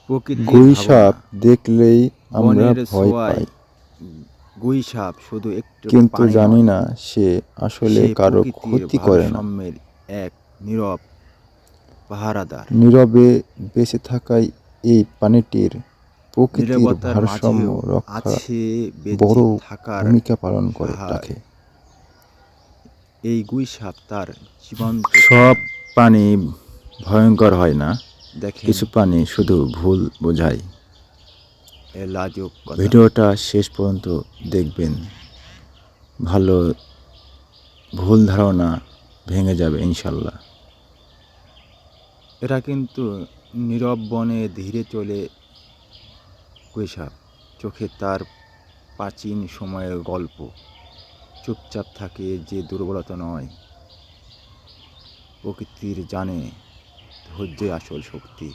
প্রকৃতির গুইসাপ ভাবনা। দেখলেই আমরা বনের ভয় ছোঁয়ায় পাই, গুইসাপ শুধু একটু কিন্তু পানি জানি নয়, না সে আসলে সে কারো প্রকৃতির ক্ষতি করে না। ভারসাম্যের এক নীরব পাহারাদার। নীরবে বেঁচে থাকাই এই প্রাণীটির প্রকৃতির নীরবতার ভারসাম্য মাঝেও রক্ষা আছে বেঁচে বড় থাকার ভূমিকা পালন করে সাহায্য। রাখে। এই গুইসাপ তার জীবন্ত সব প্রাণী ভয়ঙ্কর হয় না, দেখেন কিছু প্রাণী শুধু ভুল বোঝায়। এ লাজুক কথা। ভিডিওটা শেষ পর্যন্ত দেখবেন, ভালো ভুল ধারণা ভেঙে যাবে ইনশাল্লাহ। এরা কিন্তু নীরব বনে ধীরে চলে গুইসাপ, চোখে তার প্রাচীন সময়ের গল্প। চুপচাপ থাকে যে দুর্বলতা নয়, প্রকৃতির জানে ধৈর্যই আসল শক্তি।